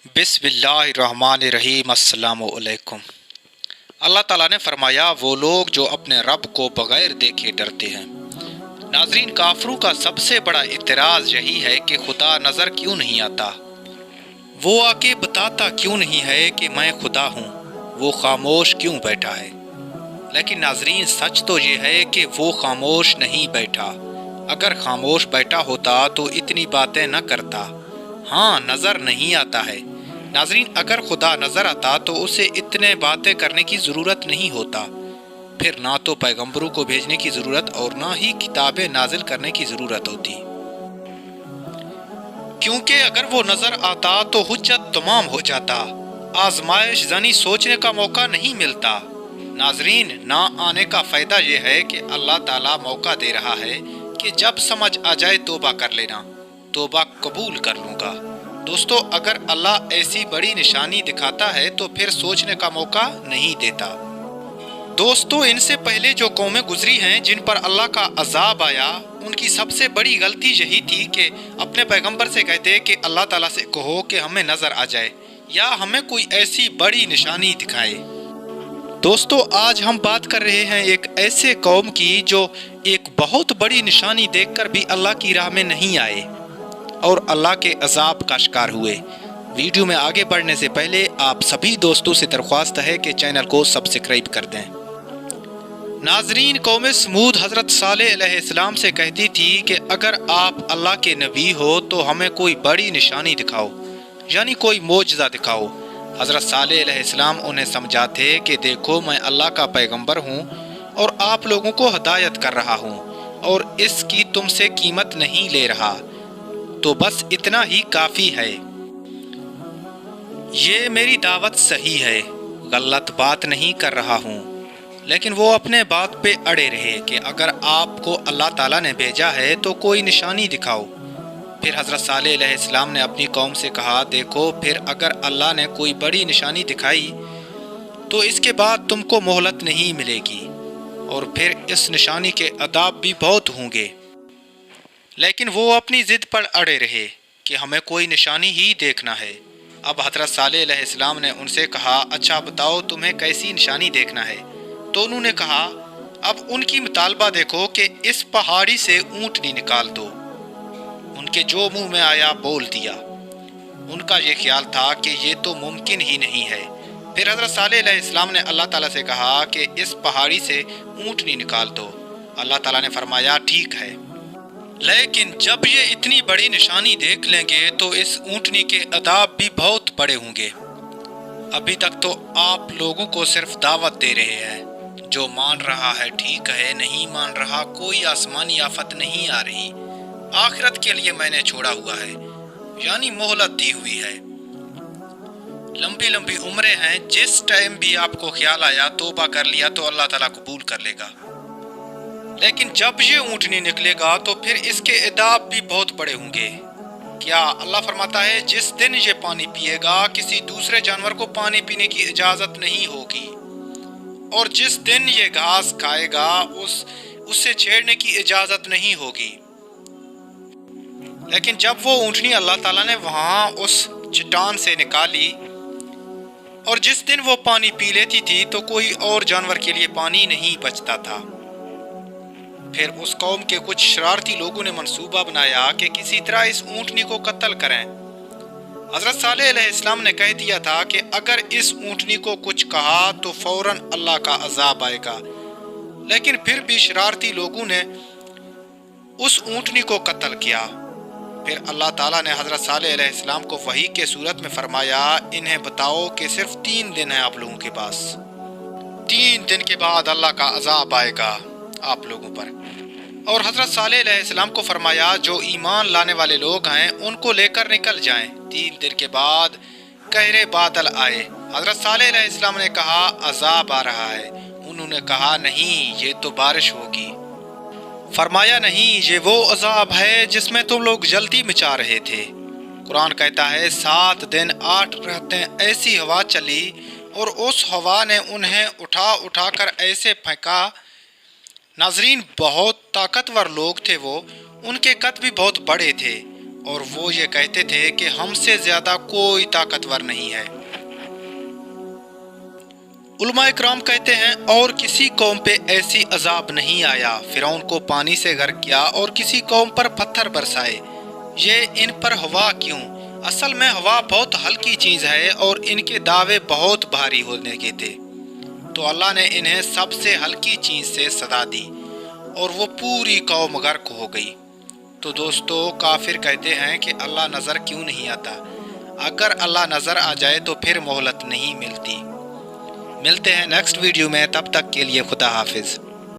बिस्मिल्लाहिर्रहमानिर्रहीम। अस्सलामु अलैकुम। अल्लाह ताला ने फरमाया, वो लोग जो अपने रब को बगैर देखे डरते हैं। नाज़रीन, काफिरों का सबसे बड़ा इतराज़ यही है कि खुदा नज़र क्यों नहीं आता, वो आके बताता क्यों नहीं है कि मैं खुदा हूँ, वो खामोश क्यों बैठा है। लेकिन नाज़रीन, सच तो ये है कि वो खामोश नहीं बैठा। अगर खामोश बैठा होता तो इतनी बातें न करता। हाँ, नज़र नहीं आता है। नाज़रीन, अगर खुदा नज़र आता तो उसे इतने बातें करने की ज़रूरत नहीं होता। फिर ना तो पैगंबरों को भेजने की ज़रूरत और ना ही किताबें नाजिल करने की ज़रूरत होती, क्योंकि अगर वो नज़र आता तो हुज्जत तमाम हो जाता, आजमाइश यानी सोचने का मौका नहीं मिलता। नाज़रीन, ना आने का फ़ायदा ये है कि अल्लाह ताला मौका दे रहा है कि जब समझ आ जाए तौबा कर लेना, तौबा कबूल कर लूँगा। दोस्तों, अगर अल्लाह ऐसी बड़ी निशानी दिखाता है तो फिर सोचने का मौका नहीं देता। दोस्तों, इनसे पहले जो कौमें गुजरी हैं जिन पर अल्लाह का अजाब आया, उनकी सबसे बड़ी गलती यही थी कि अपने पैगंबर से कहते कि अल्लाह ताला से कहो कि हमें नज़र आ जाए या हमें कोई ऐसी बड़ी निशानी दिखाए। दोस्तों, आज हम बात कर रहे हैं एक ऐसे कौम की जो एक बहुत बड़ी निशानी देखकर भी अल्लाह की राह में नहीं आए और अल्लाह के अजाब का शिकार हुए। वीडियो में आगे बढ़ने से पहले आप सभी दोस्तों से दरख्वास्त है कि चैनल को सब्सक्राइब कर दें। नाजरीन, कौम समूद हज़रत सालेह अलैहिस्सलाम से कहती थी कि अगर आप अल्लाह के नबी हो तो हमें कोई बड़ी निशानी दिखाओ, यानी कोई मोजज़ा दिखाओ। हज़रत सालेह अलैहिस्सलाम उन्हें समझाते कि देखो, मैं अल्लाह का पैगंबर हूँ और आप लोगों को हदायत कर रहा हूँ और इसकी तुमसे कीमत नहीं ले रहा, तो बस इतना ही काफ़ी है। ये मेरी दावत सही है, गलत बात नहीं कर रहा हूँ। लेकिन वो अपने बात पे अड़े रहे कि अगर आपको अल्लाह ताला ने भेजा है तो कोई निशानी दिखाओ। फिर हज़रत सालेह अलैहिस्सलाम ने अपनी कौम से कहा, देखो, फिर अगर अल्लाह ने कोई बड़ी निशानी दिखाई तो इसके बाद तुमको मोहलत नहीं मिलेगी और फिर इस निशानी के अदाब भी बहुत होंगे। लेकिन वो अपनी ज़िद पर अड़े रहे कि हमें कोई निशानी ही देखना है। अब हज़रत सालेह अलैहिस्सलाम ने उनसे कहा, अच्छा बताओ, तुम्हें कैसी निशानी देखना है? तो उन्होंने कहा, अब उनकी मुतालबा देखो कि इस पहाड़ी से ऊँटनी निकाल दो। उनके जो मुंह में आया बोल दिया। उनका ये ख्याल था कि ये तो मुमकिन ही नहीं है। फिर हज़रत सालेह अलैहिस्सलाम ने अल्लाह ताला से कहा कि इस पहाड़ी से ऊँटनी निकाल दो। अल्लाह ताला ने फरमाया, ठीक है, लेकिन जब ये इतनी बड़ी निशानी देख लेंगे तो इस ऊँटनी के अदाब भी बहुत बड़े होंगे। अभी तक तो आप लोगों को सिर्फ दावत दे रहे हैं, जो मान रहा है ठीक है, नहीं मान रहा कोई आसमानी आफत नहीं आ रही। आखिरत के लिए मैंने छोड़ा हुआ है, यानी मोहलत दी हुई है। लंबी लंबी उम्रें हैं, जिस टाइम भी आपको ख्याल आया तौबा कर लिया तो अल्लाह ताला कबूल कर लेगा। लेकिन जब ये ऊँटनी निकलेगा तो फिर इसके अदाब भी बहुत बड़े होंगे। क्या अल्लाह फरमाता है, जिस दिन ये पानी पिएगा किसी दूसरे जानवर को पानी पीने की इजाज़त नहीं होगी, और जिस दिन ये घास खाएगा उससे छेड़ने की इजाज़त नहीं होगी। लेकिन जब वो ऊँटनी अल्लाह ताला ने वहाँ उस चट्टान से निकाली और जिस दिन वो पानी पी लेती थी तो कोई और जानवर के लिए पानी नहीं बचता था। फिर उस कौम के कुछ शरारती लोगों ने मंसूबा बनाया कि किसी तरह इस ऊँटनी को कत्ल करें। हज़रत सालेह अलैहिस्सलाम ने कह दिया था कि अगर इस ऊँटनी को कुछ कहा तो फौरन अल्लाह का अजाब आएगा। लेकिन फिर भी शरारती लोगों ने उस ऊँटनी को कत्ल किया। फिर अल्लाह ताला ने हज़रत सालेह अलैहिस्सलाम को वही के सूरत में फरमाया, इन्हें बताओ कि सिर्फ 3 दिन है आप लोगों के पास, 3 दिन के बाद अल्लाह का अजाब आएगा आप लोगों पर। और हज़रत सालेह अलैहिस्सलाम को फरमाया, जो ईमान लाने वाले लोग हैं उनको लेकर निकल जाएं। 3 दिन के बाद गहरे बादल आए। हज़रत सालेह अलैहिस्सलाम ने कहा, अजाब आ रहा है। उन्होंने कहा, नहीं, ये तो बारिश होगी। फरमाया, नहीं, ये वो अजाब है जिसमें तुम लोग जल्दी मचा रहे थे। कुरान कहता है, 7 दिन 8 रातें ऐसी हवा चली और उस हवा ने उन्हें उठा उठा कर ऐसे फेंका। नाजरीन, बहुत ताकतवर लोग थे वो, उनके कद भी बहुत बड़े थे اور وہ یہ کہتے تھے کہ ہم سے زیادہ کوئی طاقتور نہیں ہے۔ علماء اکرام کہتے ہیں اور کسی قوم پہ ایسی عذاب نہیں آیا، فرعون کو پانی سے غرق کیا اور کسی قوم پر پتھر برسائے، یہ ان پر ہوا کیوں؟ اصل میں ہوا بہت ہلکی چیز ہے اور ان کے دعوے بہت بھاری ہونے کے تھے، تو اللہ نے انہیں سب سے ہلکی چیز سے سزا دی اور وہ پوری قوم غرق ہو گئی۔ تو دوستو، کافر کہتے ہیں کہ اللہ نظر کیوں نہیں آتا؟ اگر اللہ نظر آ جائے تو پھر مہلت نہیں ملتی۔ ملتے ہیں نیکسٹ ویڈیو میں، تب تک کے لیے خدا حافظ۔